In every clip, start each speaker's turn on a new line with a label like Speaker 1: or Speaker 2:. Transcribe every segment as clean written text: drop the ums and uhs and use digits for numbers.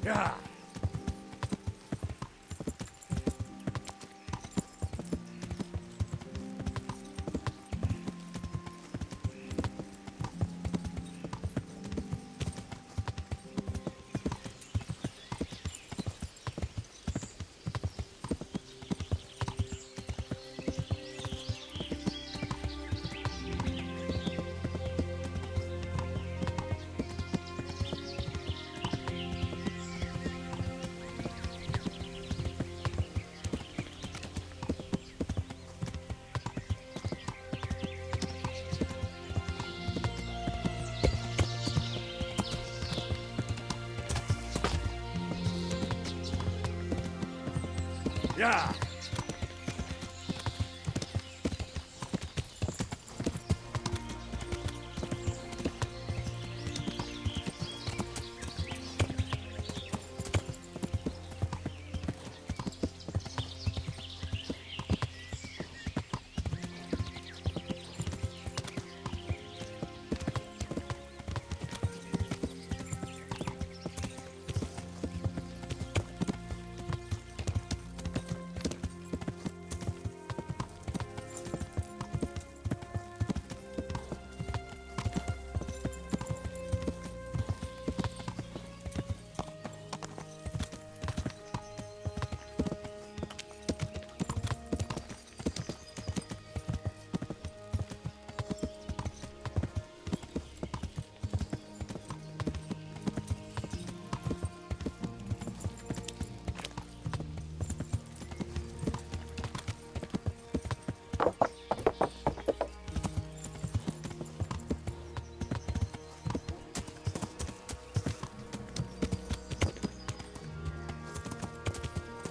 Speaker 1: Ja. Ja.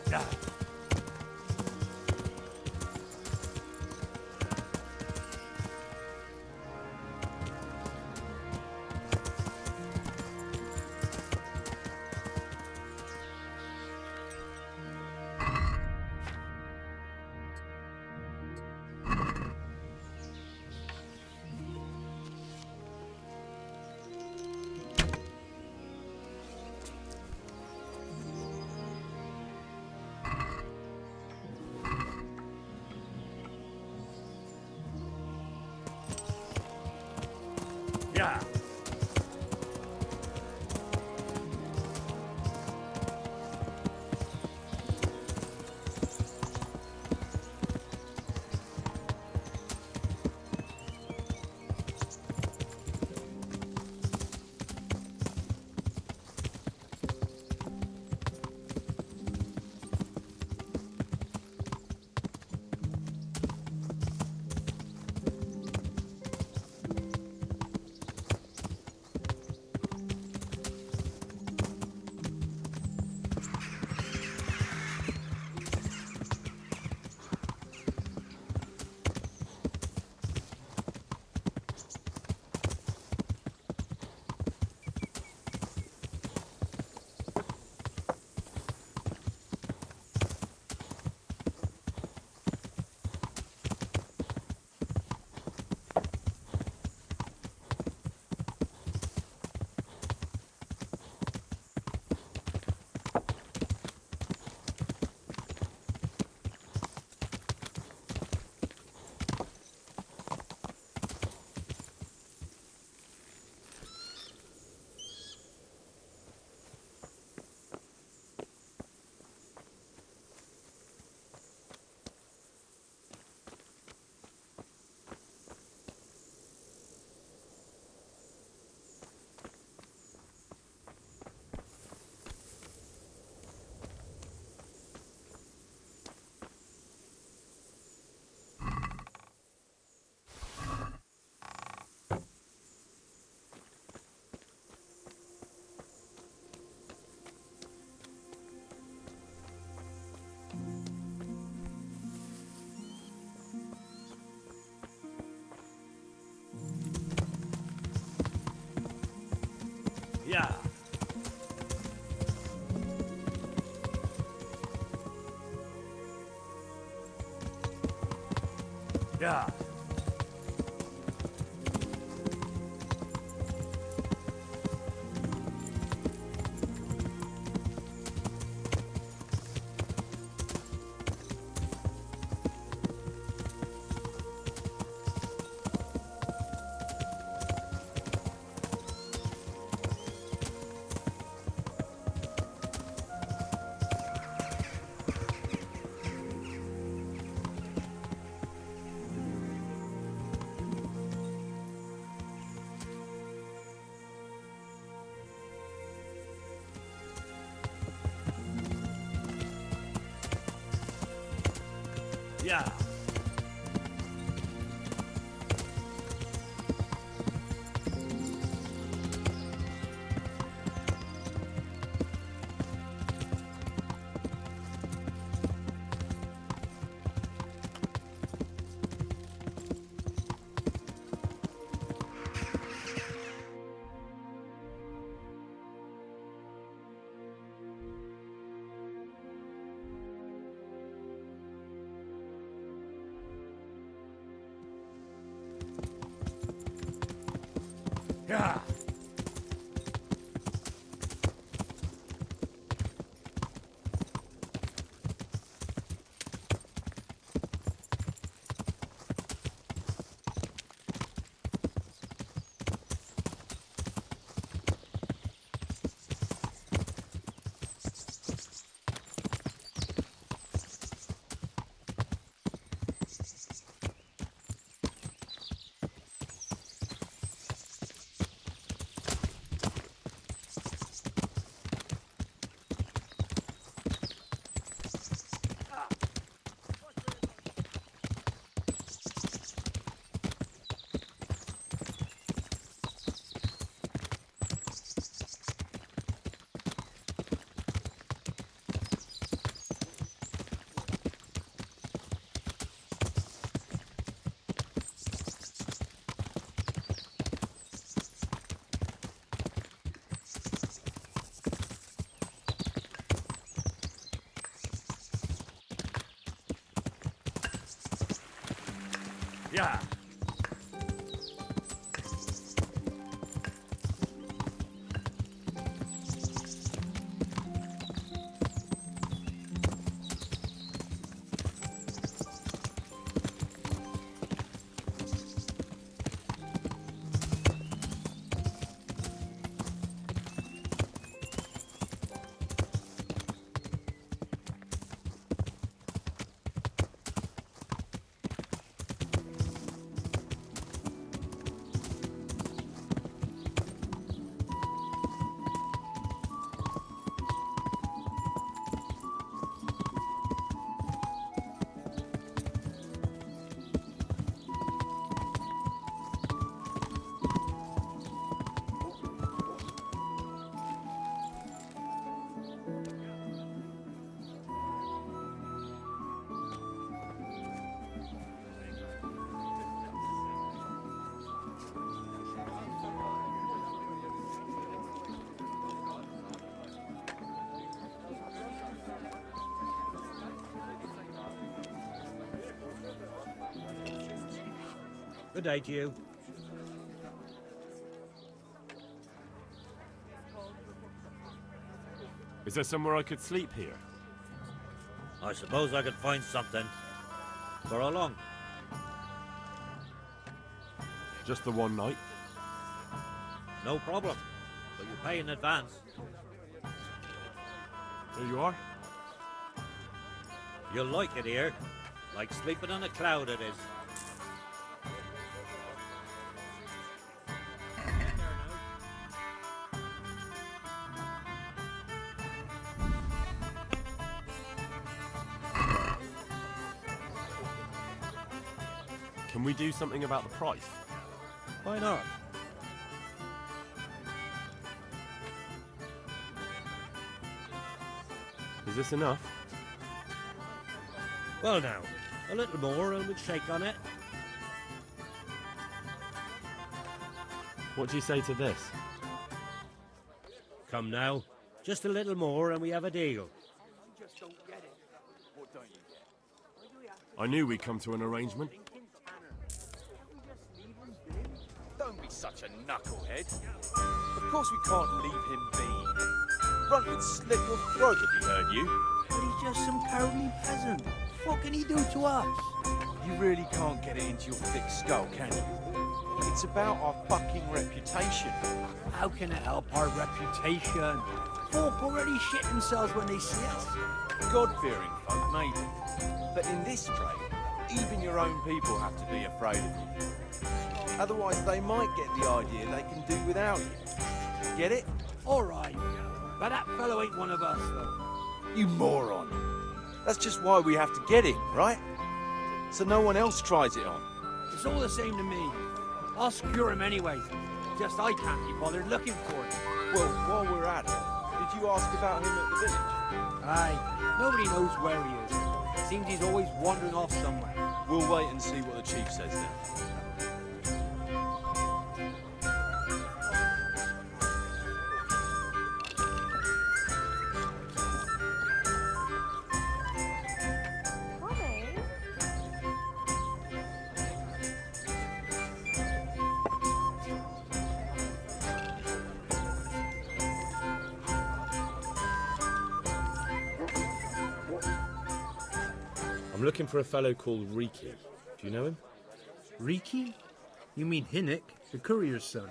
Speaker 1: Ja. Ja. Ja. Ja. Yeah. Yeah. Yeah.
Speaker 2: Good day to you.
Speaker 3: Is there somewhere I could sleep here?
Speaker 2: I suppose I could find something. For how long?
Speaker 3: Just the one night?
Speaker 2: No problem. But you pay in advance.
Speaker 3: Here you are.
Speaker 2: You'll like it here. Like sleeping on a cloud it is.
Speaker 3: Can we do something about the price?
Speaker 2: Why not?
Speaker 3: Is this enough?
Speaker 2: Well now, a little more and we'll shake on it.
Speaker 3: What do you say to this?
Speaker 2: Come now, just a little more and we have a deal.
Speaker 3: I knew we'd come to an arrangement.
Speaker 4: Don't be such a knucklehead. Of course we can't leave him be. Runt would slit your throat if he heard you.
Speaker 1: But he's just some cowardly peasant. What can he do to us?
Speaker 4: You really can't get it into your thick skull, can you? It's about our fucking reputation.
Speaker 1: How can it help our reputation? Folk already shit themselves when they see us.
Speaker 4: God-fearing folk, maybe. But in this trade, even your own people have to be afraid of you. Otherwise, they might get the idea they can do without you. Get it?
Speaker 1: All right. But that fellow ain't one of us, though.
Speaker 4: You moron. That's just why we have to get him, right? so no one else tries it on.
Speaker 1: It's all the same to me. I'll secure him anyway. Just I can't be bothered looking for him.
Speaker 4: Well, while we're at it, did you ask about him at the village?
Speaker 1: Aye, nobody knows where he is. Seems he's always wandering off somewhere.
Speaker 4: We'll wait and see what the chief says then.
Speaker 3: I'm looking for a fellow called Reeky. Do you know him?
Speaker 1: Reeky? You mean Hinnick, the courier's son?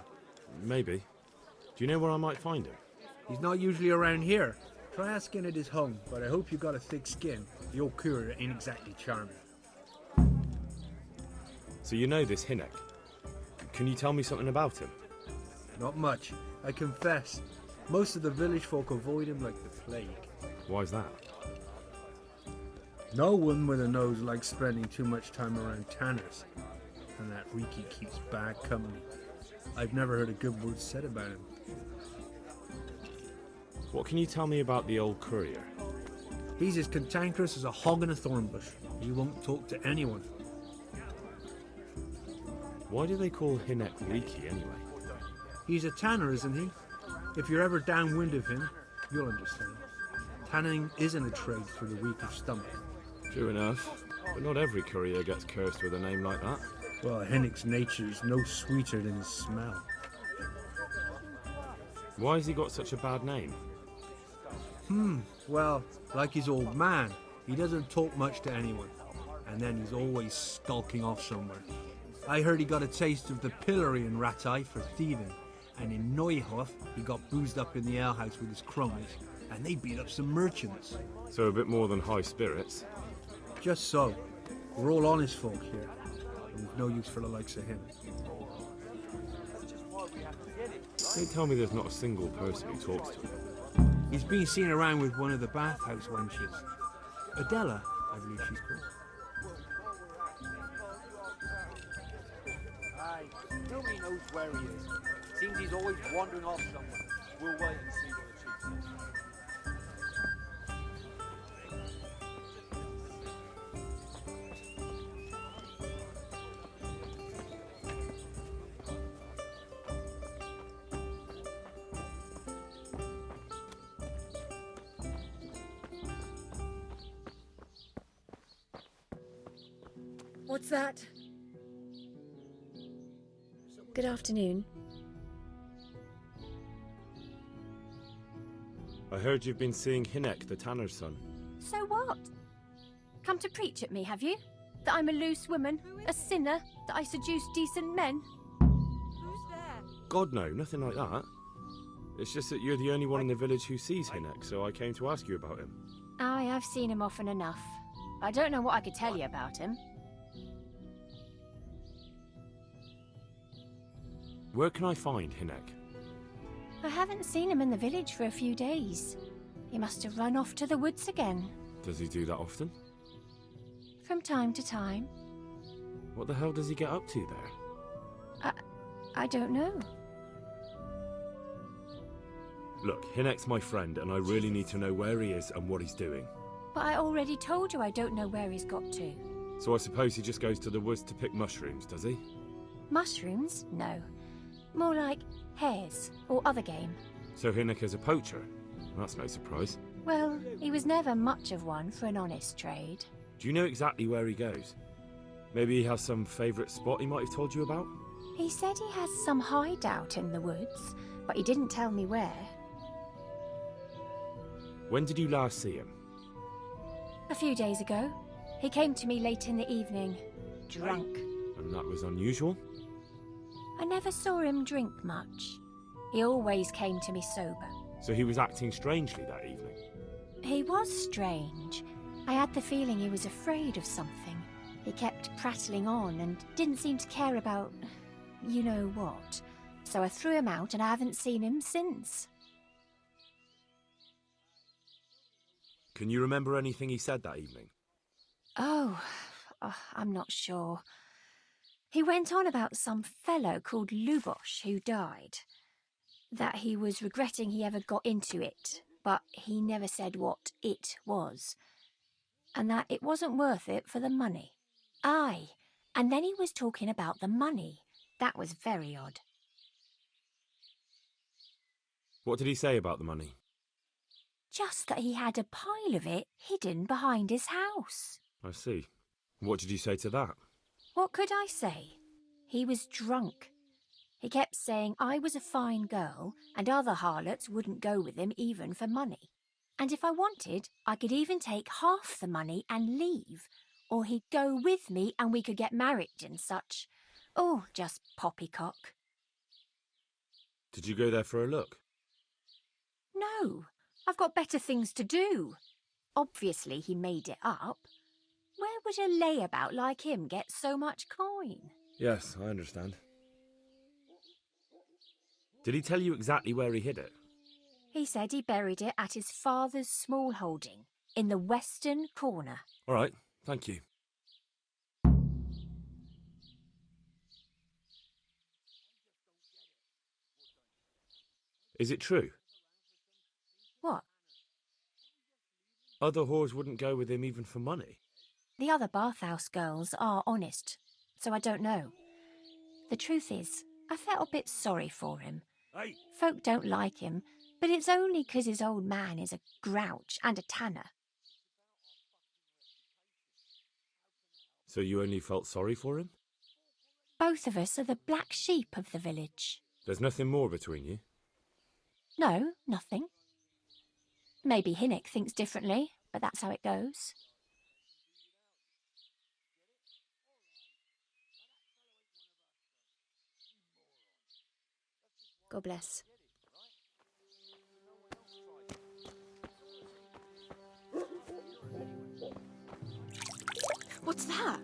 Speaker 3: Maybe. Do you know where I might find him?
Speaker 1: He's not usually around here. Try asking at his home, but I hope you got a thick skin. The old courier ain't exactly charming.
Speaker 3: So you know this Hinnick. Can you tell me something about him?
Speaker 1: Not much, I confess. Most of the village folk avoid him like the plague.
Speaker 3: Why's that?
Speaker 1: No one with a nose likes spending too much time around tanners. And that Reeky keeps bad company. I've never heard a good word said about him.
Speaker 3: What can you tell me about the old courier?
Speaker 1: He's as cantankerous as a hog in a thorn bush. He won't talk to anyone.
Speaker 3: Why do they call Hinnick Reeky anyway?
Speaker 1: He's a tanner, isn't he? If you're ever downwind of him, you'll understand. Tanning isn't a trade for the weak of stomach.
Speaker 3: True enough, but not every courier gets cursed with a name like that.
Speaker 1: Well, Hinnick's nature is no sweeter than his smell.
Speaker 3: Why has he got such a bad name?
Speaker 1: Well, like his old man, he doesn't talk much to anyone. And then he's always skulking off somewhere. I heard he got a taste of the pillory in Rattay for thieving. And in Neuhof, he got boozed up in the alehouse with his cronies. And they beat up some merchants.
Speaker 3: So a bit more than high spirits.
Speaker 1: Just so. We're all honest folk here. And we've no use for the likes of him.
Speaker 3: Don't tell me there's not a single person who talks to him.
Speaker 1: He's been seen around with one of the bathhouse wenches. Adela, I believe she's called. Aye, nobody knows where he is. Seems he's always wandering off somewhere.
Speaker 4: We'll wait and see what the chief says.
Speaker 5: What's that? Good afternoon.
Speaker 3: I heard you've been seeing Hinnick, the tanner's son.
Speaker 5: So what? Come to preach at me, have you? That I'm a loose woman, a sinner, that I seduce decent men?
Speaker 6: Who's there?
Speaker 3: God no, nothing like that. It's just that you're the only one in the village who sees Hinnick, so I came to ask you about him.
Speaker 5: Aye, I've seen him often enough. I don't know what I could tell you about him.
Speaker 3: Where can I find Hinnick?
Speaker 5: I haven't seen him in the village for a few days. He must have run off to the woods again.
Speaker 3: Does he do that often?
Speaker 5: From time to time.
Speaker 3: What the hell does he get up to there?
Speaker 5: I don't know.
Speaker 3: Look, Hinnick's my friend, and I really need to know where he is and what he's doing.
Speaker 5: But I already told you I don't know where he's got to.
Speaker 3: So I suppose he just goes to the woods to pick mushrooms, does he?
Speaker 5: Mushrooms? No. More like hares or other game.
Speaker 3: So Hinnick is a poacher? That's no surprise.
Speaker 5: Well, he was never much of one for an honest trade.
Speaker 3: Do you know exactly where he goes? Maybe he has some favourite spot he might have told you about?
Speaker 5: He said he has some hideout in the woods, but he didn't tell me where.
Speaker 3: When did you last see him?
Speaker 5: A few days ago. He came to me late in the evening, drunk.
Speaker 3: And that was unusual?
Speaker 5: I never saw him drink much. He always came to me sober.
Speaker 3: So he was acting strangely that evening?
Speaker 5: He was strange. I had the feeling he was afraid of something. He kept prattling on and didn't seem to care about you know what. So I threw him out and I haven't seen him since.
Speaker 3: Can you remember anything he said that evening?
Speaker 5: Oh, I'm not sure. He went on about some fellow called Lubosh who died. That he was regretting he ever got into it, but he never said what it was. And that it wasn't worth it for the money. Aye, and then he was talking about the money. That was very odd.
Speaker 3: What did he say about the money?
Speaker 5: Just that he had a pile of it hidden behind his house.
Speaker 3: I see. What did you say to that?
Speaker 5: What could I say? He was drunk. He kept saying I was a fine girl and other harlots wouldn't go with him even for money. And if I wanted, I could even take half the money and leave. Or he'd go with me and we could get married and such. Oh, just poppycock.
Speaker 3: Did you go there for a look?
Speaker 5: No, I've got better things to do. Obviously he made it up. Where would a layabout like him get so much coin?
Speaker 3: Yes, I understand. Did he tell you exactly where he hid it?
Speaker 5: He said he buried it at his father's small holding, in the western corner.
Speaker 3: All right, thank you. Is it true?
Speaker 5: What?
Speaker 3: Other whores wouldn't go with him even for money?
Speaker 5: The other bathhouse girls are honest, so I don't know. The truth is, I felt a bit sorry for him.
Speaker 2: Hey,
Speaker 5: Folk don't like him, but it's only 'cause his old man is a grouch and a tanner.
Speaker 3: So you only felt sorry for him?
Speaker 5: Both of us are the black sheep of the village.
Speaker 3: There's nothing more between you?
Speaker 5: No, nothing. Maybe Hinnick thinks differently, but that's how it goes. God bless. What's that?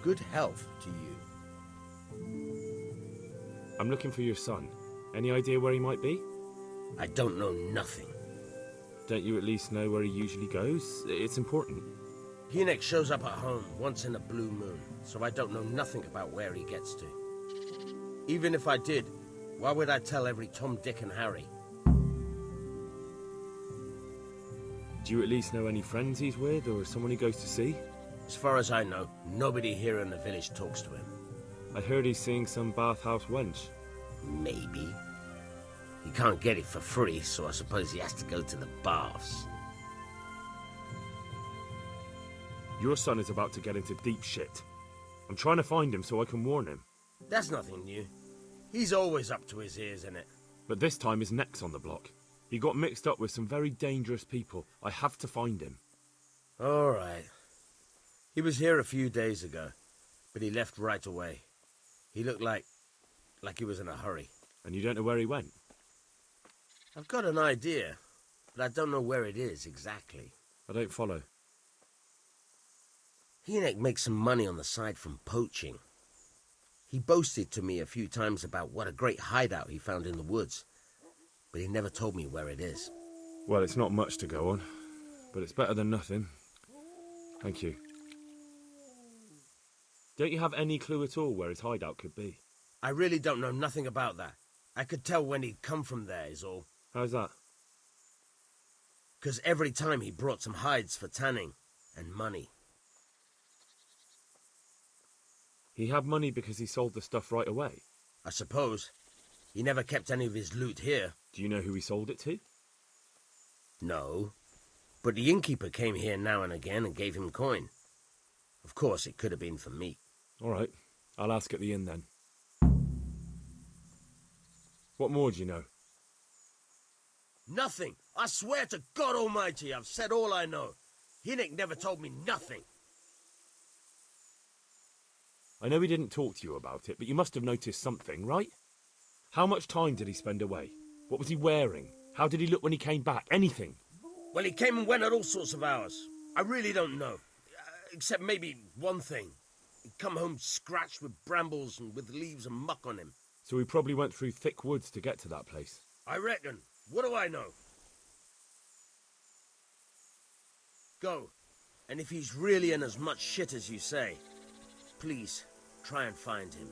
Speaker 7: Good health to you.
Speaker 3: I'm looking for your son. Any idea where he might be?
Speaker 7: I don't know nothing.
Speaker 3: Don't you at least know where he usually goes? It's important.
Speaker 7: Hinnick shows up at home once in a blue moon, so I don't know nothing about where he gets to. Even if I did, why would I tell every Tom, Dick and Harry?
Speaker 3: Do you at least know any friends he's with, or someone he goes to see?
Speaker 7: As far as I know, nobody here in the village talks to him.
Speaker 3: I heard he's seeing some bathhouse wench.
Speaker 7: Maybe. He can't get it for free, so I suppose he has to go to the baths.
Speaker 3: Your son is about to get into deep shit. I'm trying to find him so I can warn him.
Speaker 7: That's nothing new. He's always up to his ears in it.
Speaker 3: But this time his neck's on the block. He got mixed up with some very dangerous people. I have to find him.
Speaker 7: All right. He was here a few days ago, but he left right away. He looked like he was in a hurry.
Speaker 3: And you don't know where he went?
Speaker 7: I've got an idea, but I don't know where it is exactly.
Speaker 3: I don't follow.
Speaker 7: Hinnick makes some money on the side from poaching. He boasted to me a few times about what a great hideout he found in the woods, but he never told me where it is.
Speaker 3: Well, it's not much to go on, but it's better than nothing. Thank you. Don't you have any clue at all where his hideout could be?
Speaker 7: I really don't know nothing about that. I could tell when he'd come from there is all.
Speaker 3: How's that?
Speaker 7: 'Cause every time he brought some hides for tanning and money.
Speaker 3: He had money because he sold the stuff right away.
Speaker 7: I suppose. He never kept any of his loot here.
Speaker 3: Do you know who he sold it to?
Speaker 7: No. But the innkeeper came here now and again and gave him coin. Of course, it could have been for me.
Speaker 3: All right, I'll ask at the inn then. What more do you know?
Speaker 7: Nothing. I swear to God Almighty, I've said all I know. Hinnick never told me nothing.
Speaker 3: I know he didn't talk to you about it, but you must have noticed something, right? How much time did he spend away? What was he wearing? How did he look when he came back? Anything?
Speaker 7: Well, he came and went at all sorts of hours. I really don't know. Except maybe one thing. He'd come home scratched with brambles and with leaves and muck on him.
Speaker 3: So he probably went through thick woods to get to that place.
Speaker 7: I reckon. What do I know? Go. And if he's really in as much shit as you say, please, try and find him.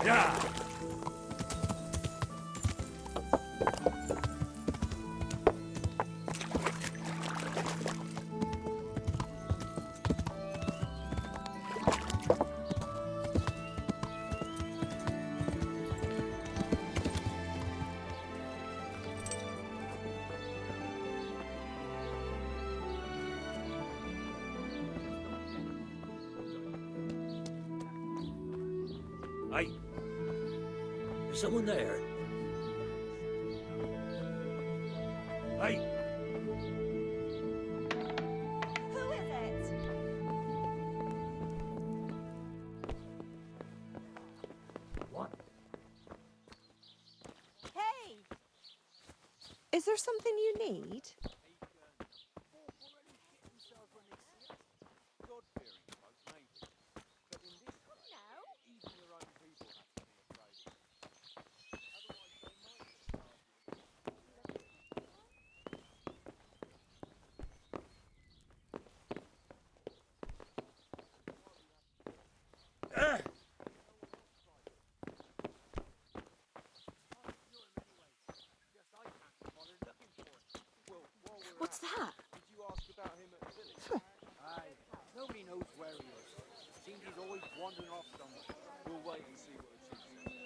Speaker 3: Yeah!
Speaker 2: Is someone there? Hey!
Speaker 6: Who is it?
Speaker 2: What?
Speaker 6: Hey! Is there something you need? What's that?
Speaker 4: Did you ask about him at the village?
Speaker 8: Aye, nobody knows where he is. Seems he's always wandering off somewhere.
Speaker 4: We'll wait and see what the chief says.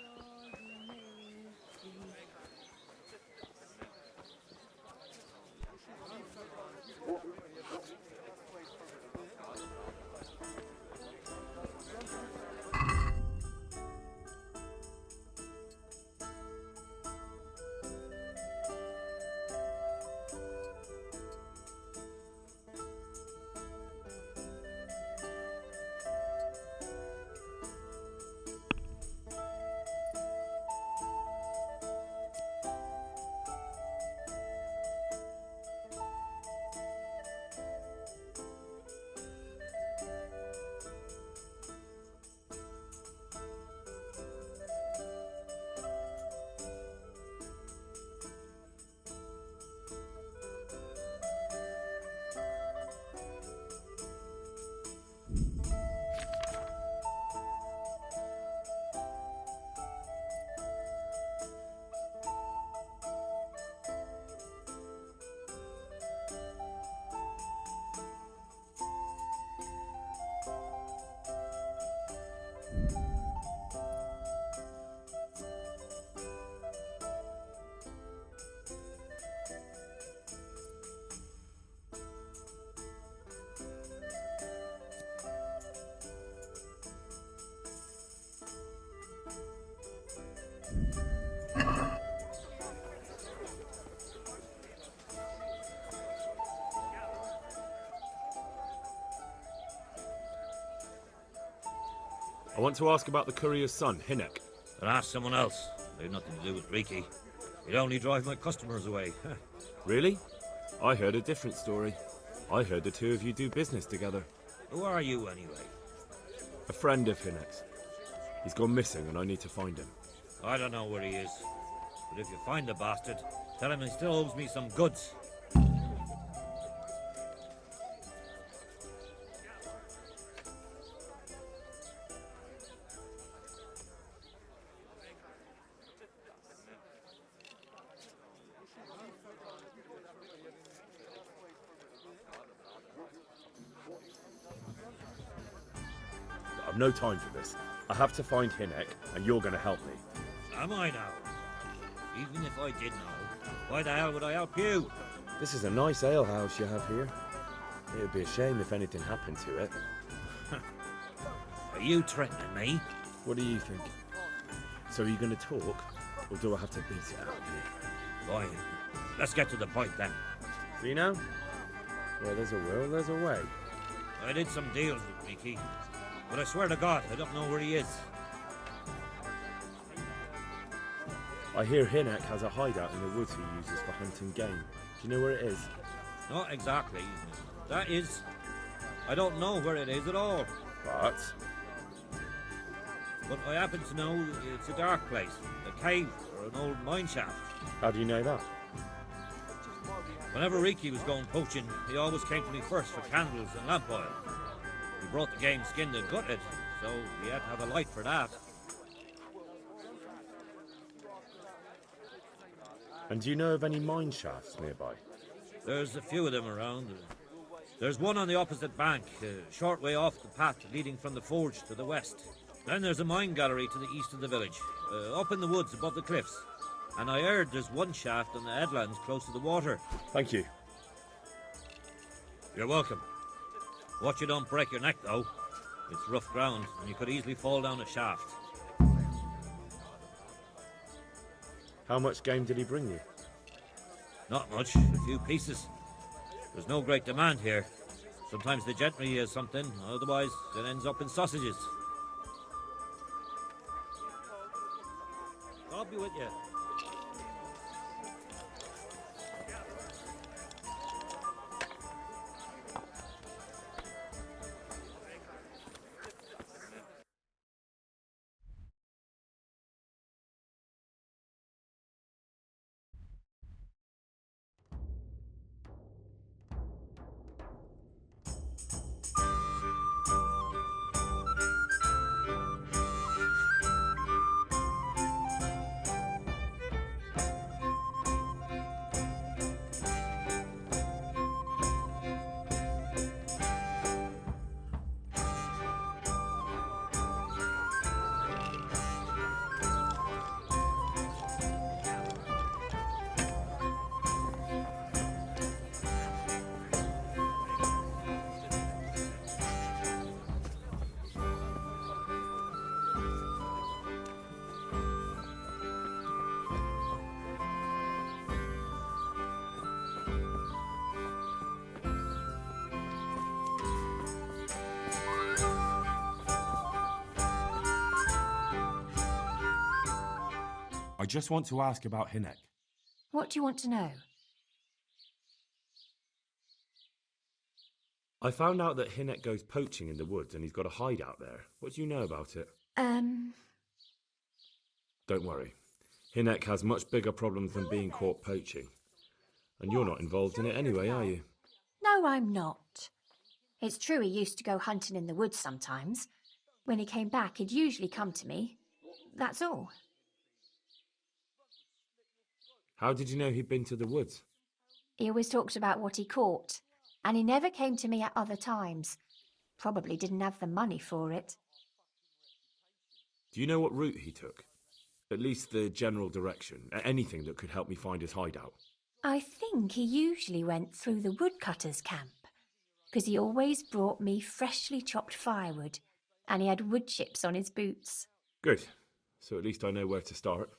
Speaker 3: I want to ask about the courier's son, Hinek.
Speaker 2: And ask someone else. They've nothing to do with Reeky. He'd only drive my customers away.
Speaker 3: Really? I heard a different story. I heard the two of you do business together.
Speaker 2: Who are you, anyway?
Speaker 3: A friend of Hinek's. He's gone missing and I need to find him.
Speaker 2: I don't know where he is. But if you find the bastard, tell him he still owes me some goods.
Speaker 3: I've no time for this. I have to find Hinek and you're going to help me.
Speaker 2: Am I now? Even if I did know, why the hell would I help you?
Speaker 3: This is a nice alehouse you have here. It would be a shame if anything happened to it.
Speaker 2: Are you threatening me?
Speaker 3: What do you think? So are you going to talk, or do I have to beat it out of you?
Speaker 2: Fine. Let's get to the point then.
Speaker 3: See now? Where there's a will, there's a way.
Speaker 2: I did some deals with Reeky, but I swear to God, I don't know where he is.
Speaker 3: I hear Hinek has a hideout in the woods he uses for hunting game. Do you know where it is?
Speaker 2: Not exactly. That is... I don't know where it is at all.
Speaker 3: But
Speaker 2: But I happen to know it's a dark place, a cave or an old mine shaft.
Speaker 3: how do you know that?
Speaker 2: Whenever Reeky was going poaching, he always came to me first for candles and lamp oil. He brought the game skinned and gutted, so he had to have a light for that.
Speaker 3: And do you know of any mine shafts nearby?
Speaker 2: There's a few of them around. There's one on the opposite bank, a short way off the path leading from the forge to the west. Then there's a mine gallery to the east of the village, up in the woods above the cliffs. And I heard there's one shaft on the headlands close to the water.
Speaker 3: Thank you.
Speaker 2: You're welcome. Watch you don't break your neck, though. It's rough ground, and you could easily fall down a shaft.
Speaker 3: How much game did he bring you?
Speaker 2: Not much, a few pieces. There's no great demand here. Sometimes the gentry has something, otherwise it ends up in sausages. I'll be with you.
Speaker 3: I just want to ask about Hinek.
Speaker 5: What do you want to know?
Speaker 3: I found out that Hinek goes poaching in the woods and he's got a hideout there. What do you know about it? Don't worry. Hinek has much bigger problems than being caught poaching. And you're not involved in it anyway, are you?
Speaker 5: No, I'm not. It's true he used to go hunting in the woods sometimes. When he came back, he'd usually come to me. That's all.
Speaker 3: How did you know he'd been to the woods?
Speaker 5: He always talked about what he caught, and he never came to me at other times. Probably didn't have the money for it.
Speaker 3: Do you know what route he took? At least the general direction. Anything that could help me find his hideout.
Speaker 5: I think he usually went through the woodcutter's camp, because he always brought me freshly chopped firewood, and he had wood chips on his boots.
Speaker 3: Good. So at least I know where to start.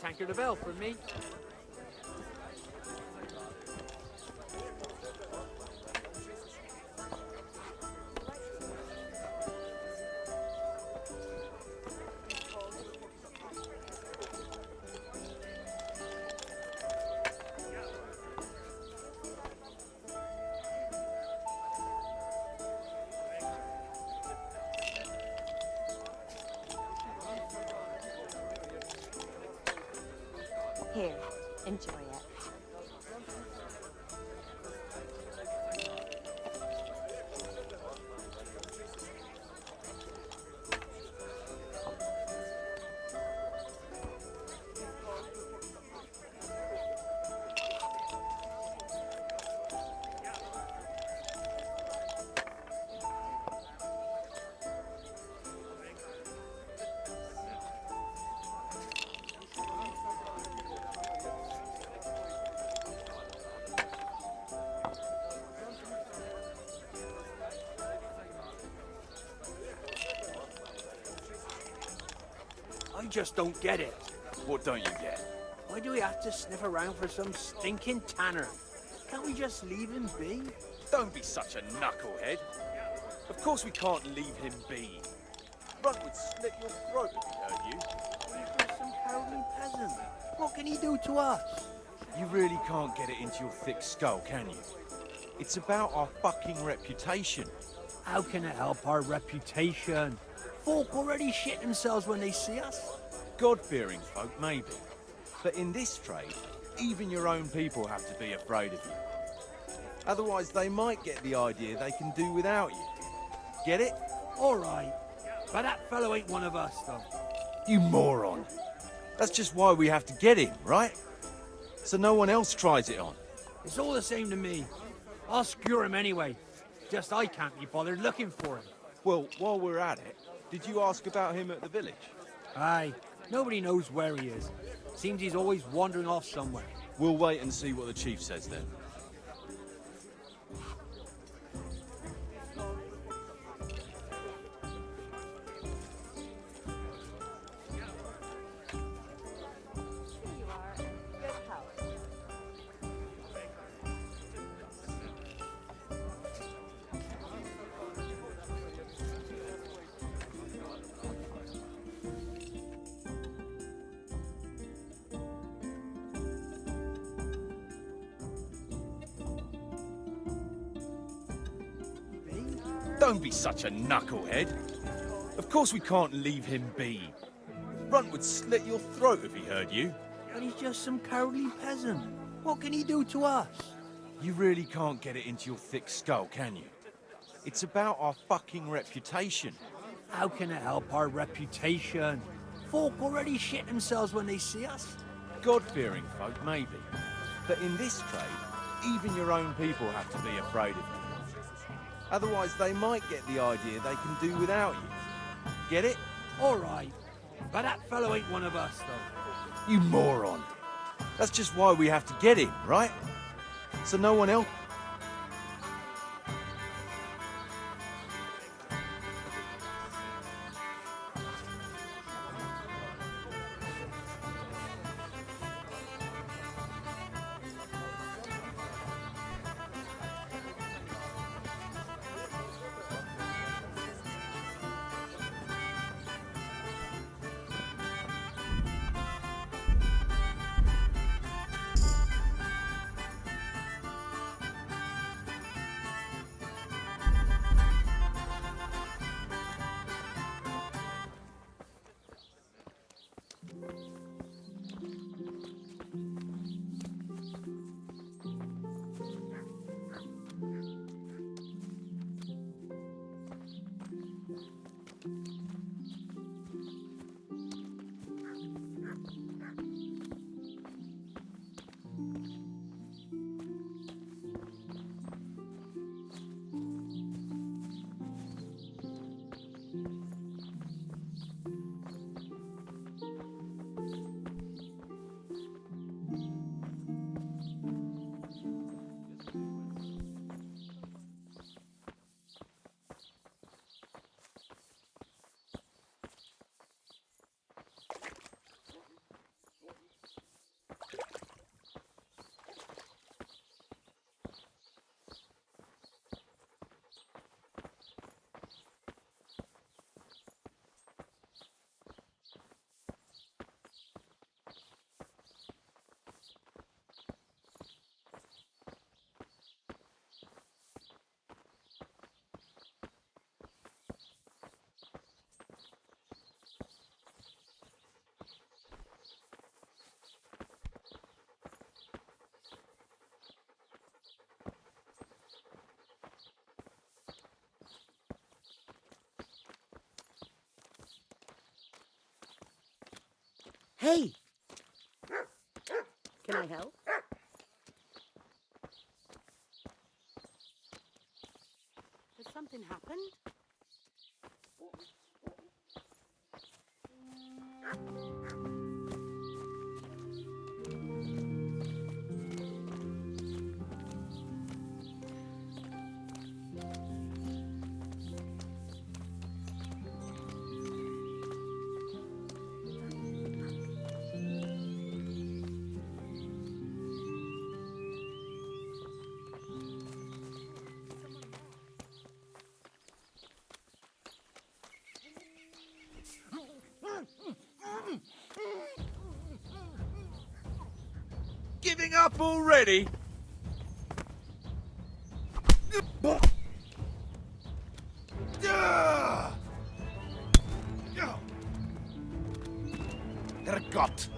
Speaker 8: tankard of ale for me.
Speaker 6: Here, enjoy it.
Speaker 8: I just don't get it.
Speaker 4: What don't you get?
Speaker 8: Why do we have to sniff around for some stinking tanner? Can't we just leave him be?
Speaker 4: Don't be such a knucklehead. Of course we can't leave him be. Runt would slit your throat if he heard you.
Speaker 8: He's just some cowardly peasant. What can he do to us?
Speaker 4: You really can't get it into your thick skull, can you? It's about our fucking reputation.
Speaker 8: How can it help our reputation? Folk already shit themselves when they see us.
Speaker 4: God-fearing folk, maybe. But in this trade, even your own people have to be afraid of you. Otherwise, they might get the idea they can do without you. Get it?
Speaker 8: All right. But that fellow ain't one of us, though.
Speaker 4: You moron. That's just why we have to get him, right? So no one else tries it on.
Speaker 8: It's all the same to me. I'll skewer him anyway. Just I can't be bothered looking for him.
Speaker 4: Well, while we're at it, did you ask about him at the village?
Speaker 8: Aye. Nobody knows where he is. Seems he's always wandering off somewhere.
Speaker 4: We'll wait and see what the chief says then. Don't be such a knucklehead. Of course we can't leave him be. Runt would slit your throat if he heard you.
Speaker 8: But he's just some cowardly peasant. What can he do to us?
Speaker 4: You really can't get it into your thick skull, can you? It's about our fucking reputation.
Speaker 8: How can it help our reputation? Folk already shit themselves when they see us.
Speaker 4: God-fearing folk, maybe. But in this trade, even your own people have to be afraid of you. Otherwise, they might get the idea they can do without you. Get it?
Speaker 8: All right. But that fellow ain't one of us, though.
Speaker 4: You moron. That's just why we have to get him, right? So no one else...
Speaker 9: Hey! Can I help? Has something happened?
Speaker 4: Giving up already? Herrgott!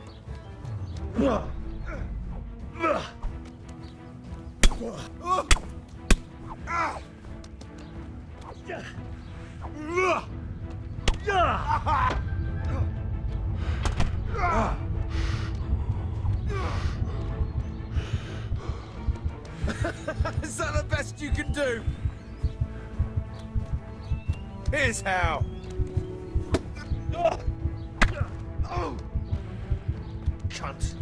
Speaker 4: Is that the best you can do? Here's how. Oh! Cunt.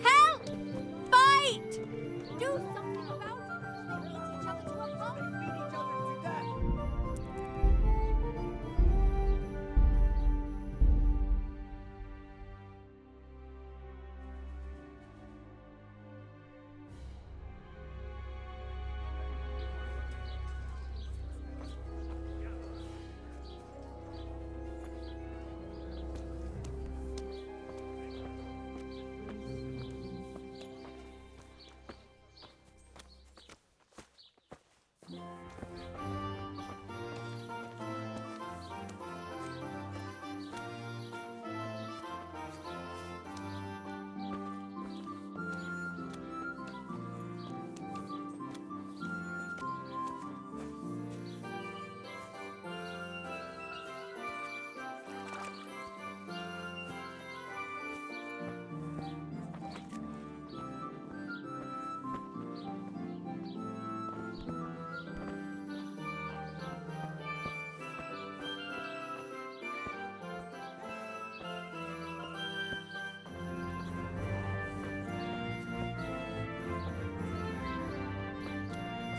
Speaker 5: Help! Fight! Do something about it. They beat each other to a pulp. They beat each other to death.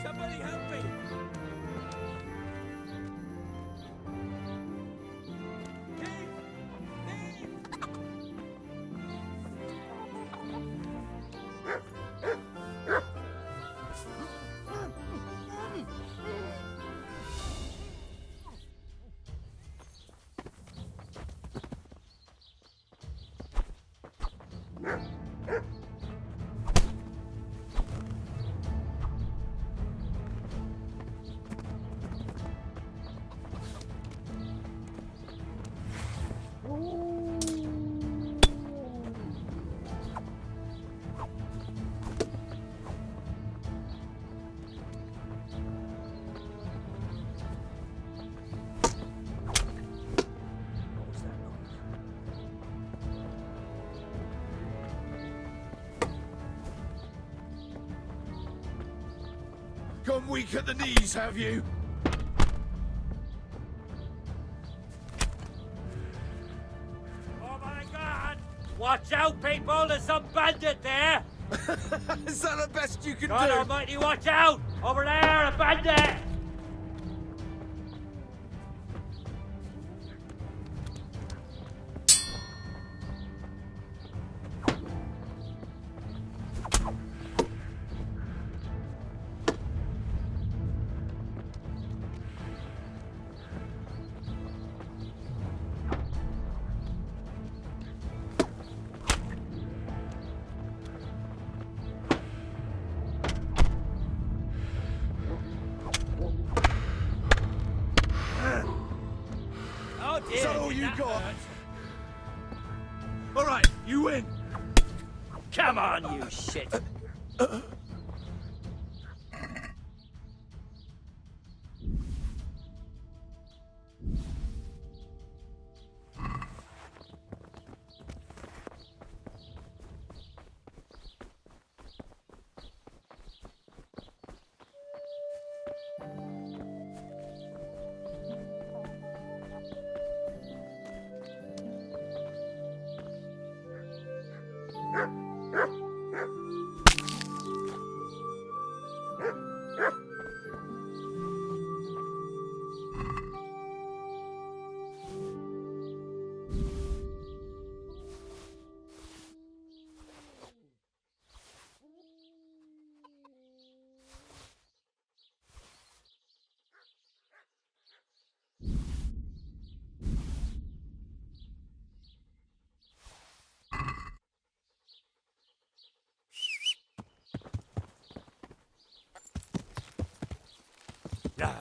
Speaker 8: Somebody help me!
Speaker 4: Gone weak at the knees, have you?
Speaker 2: Watch out, people! There's some bandit there!
Speaker 4: Is that the best you can
Speaker 2: God
Speaker 4: do?
Speaker 2: almighty, watch out! Over there, a bandit! Oh dear!
Speaker 4: Is that all
Speaker 2: did
Speaker 4: you
Speaker 2: that
Speaker 4: got?
Speaker 2: hurt?
Speaker 1: All right, you win.
Speaker 2: Come on, you shit! Yeah.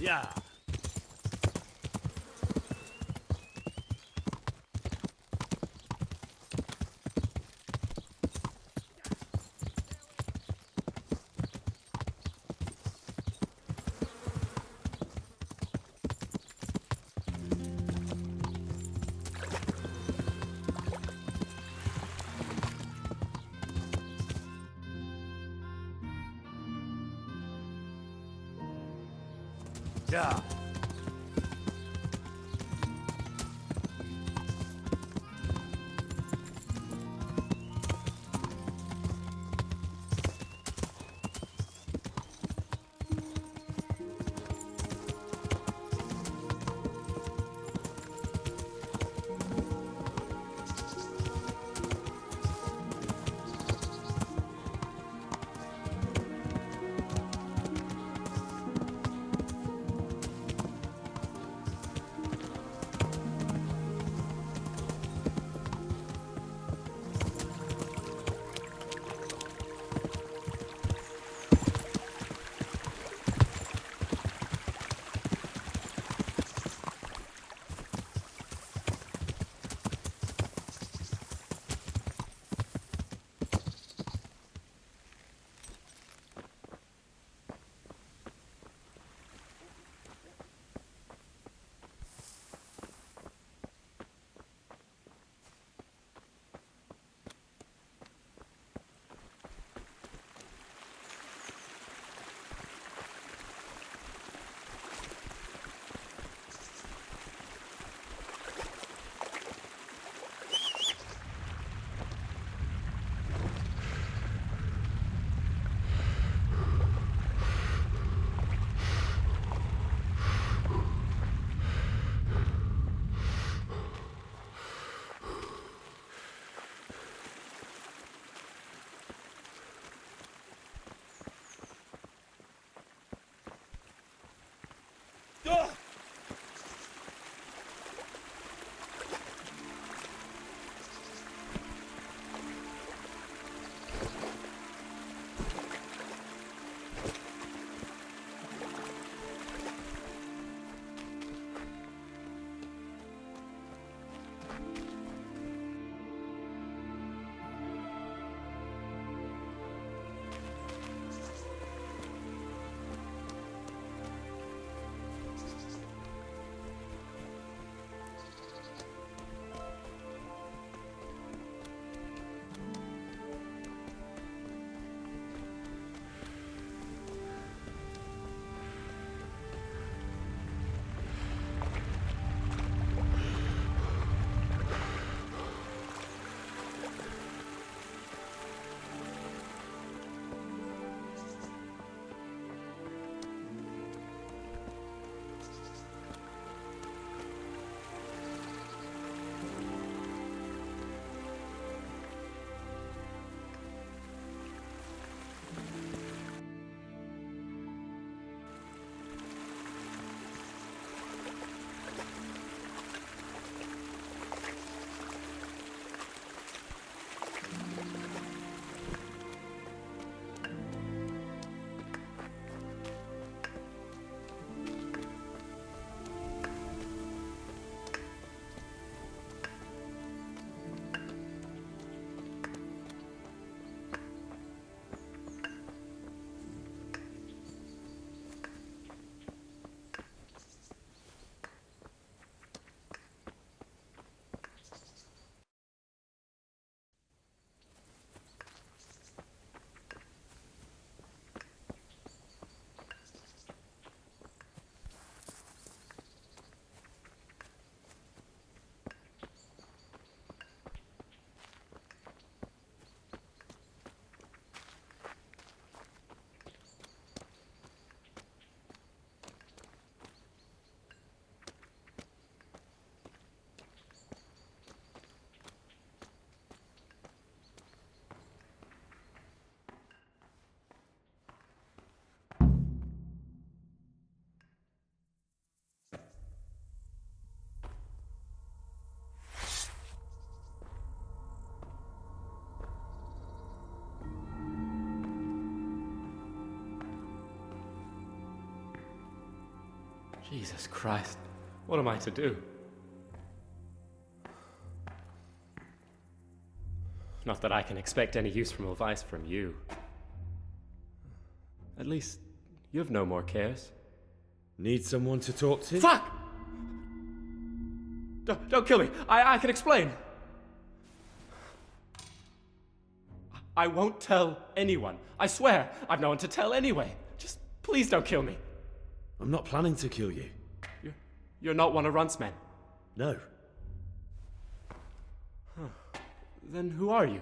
Speaker 2: Yeah. Yeah.
Speaker 10: Jesus Christ. What am I to do? Not that I can expect any useful advice from you. At least, you have no more cares.
Speaker 3: Need someone to talk to?
Speaker 10: Fuck! Don't kill me. I can explain. I won't tell anyone. I swear, I've no one to tell anyway. Just please don't kill me.
Speaker 3: I'm not planning to kill you.
Speaker 10: You're not one of Runt's men.
Speaker 3: No.
Speaker 10: Then who are you?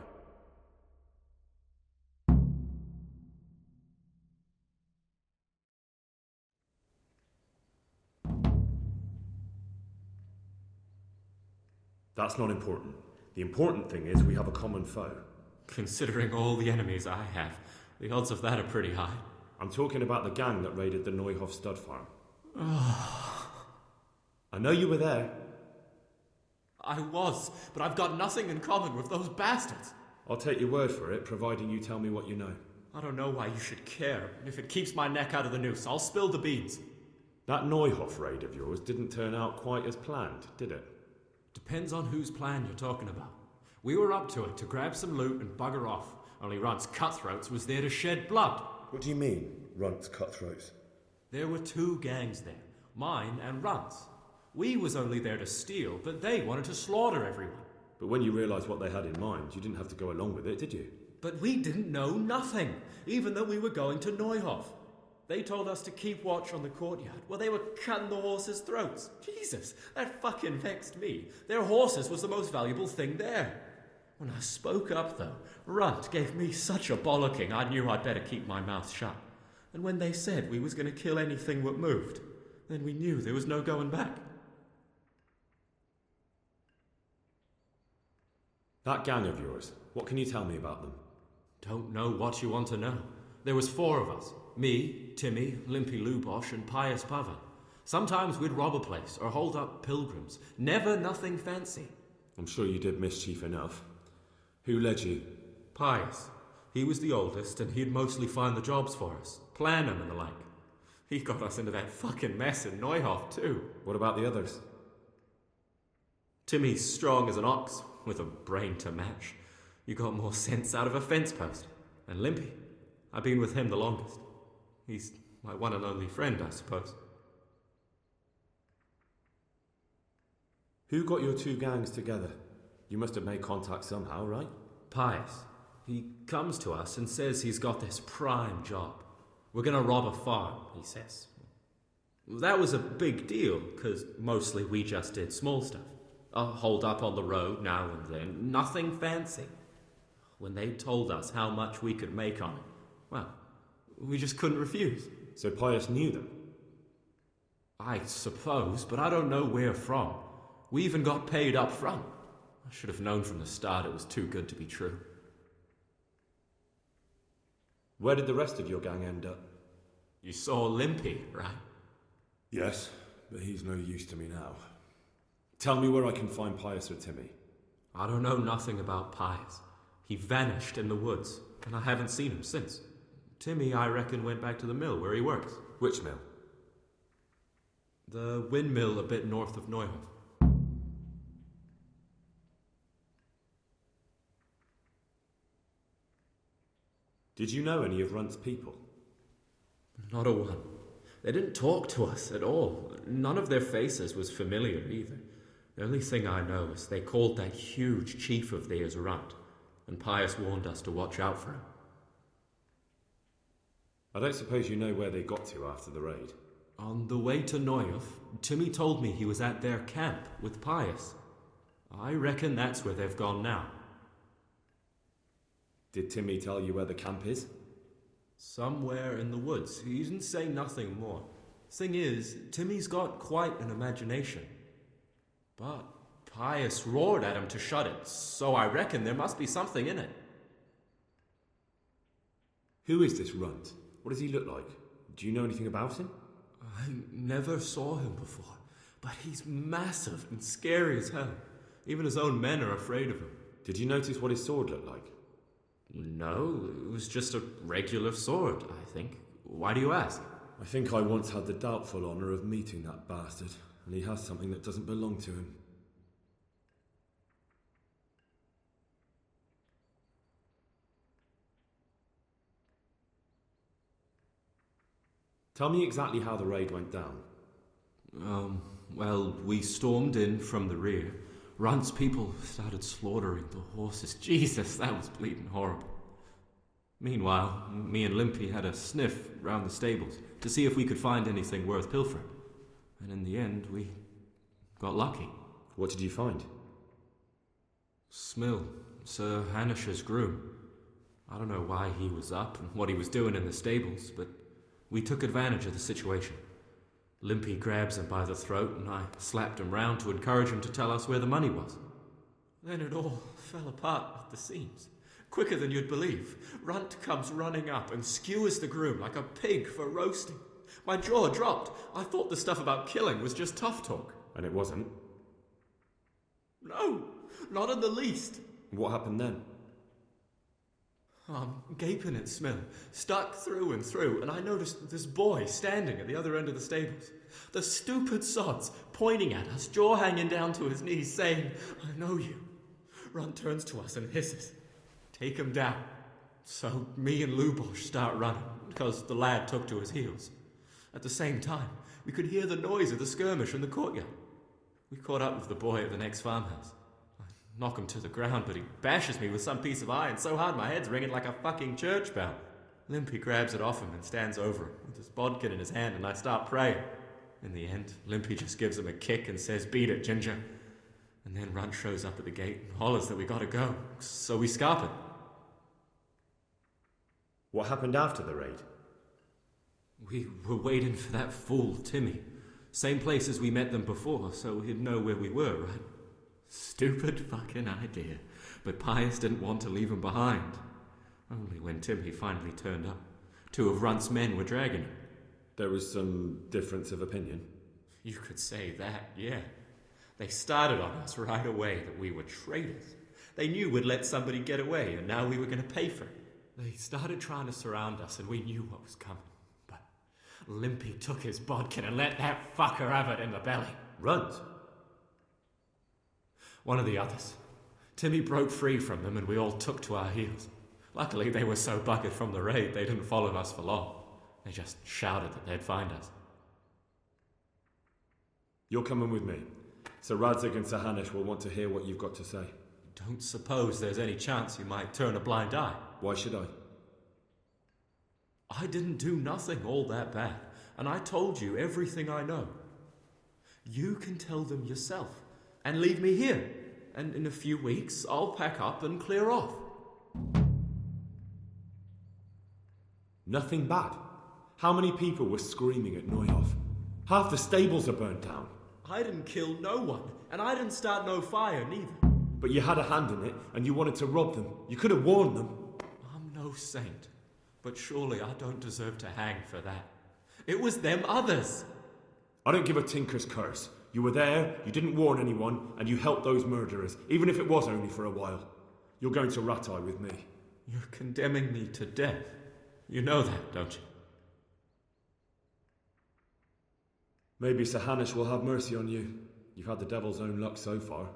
Speaker 3: That's not important. The important thing is we have a common foe.
Speaker 10: Considering all the enemies I have, the odds of that are pretty high.
Speaker 3: I'm talking about the gang that raided the Neuhof stud farm. I know you were there.
Speaker 10: I was, but I've got nothing in common with those bastards.
Speaker 3: I'll take your word for it, providing you tell me what you know.
Speaker 10: I don't know why you should care. If it keeps my neck out of the noose, I'll spill the beans.
Speaker 3: That Neuhof raid of yours didn't turn out quite as planned, did it?
Speaker 10: Depends on whose plan you're talking about. We were up to it to grab some loot and bugger off. Only Runt's cutthroats was there to shed blood.
Speaker 3: What do you mean, Runt's cutthroats?
Speaker 10: There were two gangs there, mine and Runt's. We was only there to steal, but they wanted to slaughter everyone.
Speaker 3: But when you realised what they had in mind, you didn't have to go along with it, did you?
Speaker 10: But we didn't know nothing, even though we were going to Neuhof. They told us to keep watch on the courtyard while they were cutting the horses' throats. Jesus, that fucking vexed me. Their horses was the most valuable thing there. When I spoke up, though, Runt gave me such a bollocking I knew I'd better keep my mouth shut. And when they said we was going to kill anything that moved, then we knew there was no going back.
Speaker 3: That gang of yours, what can you tell me about them?
Speaker 10: Don't know what you want to know. There was 4 of us. Me, Timmy, Limpy Lubosh, and Pius Pavan. Sometimes we'd rob a place or hold up pilgrims. Never nothing fancy.
Speaker 3: I'm sure you did mischief enough. Who led you?
Speaker 10: Pius. He was the oldest, and he'd mostly find the jobs for us. Plan them and the like. He got us into that fucking mess in Neuhof, too.
Speaker 3: What about the others?
Speaker 10: Timmy's strong as an ox, with a brain to match. You got more sense out of a fence post. And Limpy, I've been with him the longest. He's my one and only friend, I suppose.
Speaker 3: Who got your 2 gangs together? You must have made contact somehow, right?
Speaker 10: Pius. He comes to us and says he's got this prime job. We're gonna rob a farm, he says. That was a big deal, because mostly we just did small stuff. Hold up on the road now and then, nothing fancy. When they told us how much we could make on it, well, we just couldn't refuse.
Speaker 3: So Pius knew them?
Speaker 10: I suppose, but I don't know where from. We even got paid up front. I should have known from the start it was too good to be true.
Speaker 3: Where did the rest of your gang end up?
Speaker 10: You saw Limpy, right?
Speaker 3: Yes, but he's no use to me now. Tell me where I can find Pius or Timmy.
Speaker 10: I don't know nothing about Pius. He vanished in the woods, and I haven't seen him since. Timmy, I reckon, went back to the mill where he works.
Speaker 3: Which mill?
Speaker 10: The windmill a bit north of Neuhof.
Speaker 3: Did you know any of Runt's people?
Speaker 10: Not a one. They didn't talk to us at all. None of their faces was familiar either. The only thing I know is they called that huge chief of theirs Runt, and Pius warned us to watch out for him.
Speaker 3: I don't suppose you know where they got to after the raid?
Speaker 10: On the way to Neuhof, Timmy told me he was at their camp with Pius. I reckon that's where they've gone now.
Speaker 3: Did Timmy tell you where the camp is?
Speaker 10: Somewhere in the woods. He didn't say nothing more. Thing is, Timmy's got quite an imagination. But Pius roared at him to shut it, so I reckon there must be something in it.
Speaker 3: Who is this Runt? What does he look like? Do you know anything about him?
Speaker 10: I never saw him before, but he's massive and scary as hell. Even his own men are afraid of him.
Speaker 3: Did you notice what his sword looked like?
Speaker 10: No, it was just a regular sword, I think. Why do you ask?
Speaker 3: I think I once had the doubtful honour of meeting that bastard, and he has something that doesn't belong to him. Tell me exactly how the raid went down.
Speaker 10: Well, we stormed in from the rear. Runt's people started slaughtering the horses. Jesus, that was bleeding horrible. Meanwhile, me and Limpy had a sniff round the stables to see if we could find anything worth pilfering. And in the end, we got lucky.
Speaker 3: What did you find?
Speaker 10: Smill, Sir Hanish's groom. I don't know why he was up and what he was doing in the stables, but we took advantage of the situation. Limpy grabs him by the throat and I slapped him round to encourage him to tell us where the money was. Then it all fell apart at the seams. Quicker than you'd believe. Runt comes running up and skewers the groom like a pig for roasting. My jaw dropped. I thought the stuff about killing was just tough talk.
Speaker 3: And it wasn't?
Speaker 10: No, not in the least.
Speaker 3: What happened then?
Speaker 10: I'm gaping at Smill, stuck through and through, and I noticed this boy standing at the other end of the stables. The stupid sods pointing at us, jaw hanging down to his knees, saying, "I know you." Runt turns to us and hisses, "Take him down." So me and Lubosh start running, because the lad took to his heels. At the same time, we could hear the noise of the skirmish in the courtyard. We caught up with the boy at the next farmhouse. I knock him to the ground, but he bashes me with some piece of iron so hard my head's ringing like a fucking church bell. Limpy grabs it off him and stands over him with his bodkin in his hand, and I start praying. In the end, Limpy just gives him a kick and says, "Beat it, Ginger." And then Runt shows up at the gate and hollers that we gotta go, so we scarp it.
Speaker 3: What happened after the raid?
Speaker 10: We were waiting for that fool, Timmy. Same place as we met them before, so he'd know where we were, right? Stupid fucking idea. But Pius didn't want to leave him behind. Only when Timmy finally turned up, 2 of Runt's men were dragging him.
Speaker 3: There was some difference of opinion?
Speaker 10: You could say that, yeah. They started on us right away that we were traitors. They knew we'd let somebody get away, and now we were going to pay for it. They started trying to surround us, and we knew what was coming. But Limpy took his bodkin and let that fucker have it in the belly.
Speaker 3: Runt?
Speaker 10: One of the others. Timmy broke free from them, and we all took to our heels. Luckily, they were so buggered from the raid, they didn't follow us for long. They just shouted that they'd find us.
Speaker 3: You're coming with me. Sir Radzig and Sir Hanish will want to hear what you've got to say.
Speaker 10: Don't suppose there's any chance you might turn a blind eye.
Speaker 3: Why should I?
Speaker 10: I didn't do nothing all that bad, and I told you everything I know. You can tell them yourself, and leave me here, and in a few weeks I'll pack up and clear off.
Speaker 3: Nothing bad. How many people were screaming at Neuhof? Half the stables are burnt down.
Speaker 10: I didn't kill no one, and I didn't start no fire neither.
Speaker 3: But you had a hand in it, and you wanted to rob them. You could have warned them.
Speaker 10: I'm no saint, but surely I don't deserve to hang for that. It was them others.
Speaker 3: I don't give a tinker's curse. You were there, you didn't warn anyone, and you helped those murderers, even if it was only for a while. You're going to Rattay with me.
Speaker 10: You're condemning me to death. You know that, don't you?
Speaker 3: Maybe Sir Hanish will have mercy on you. You've had the devil's own luck so far.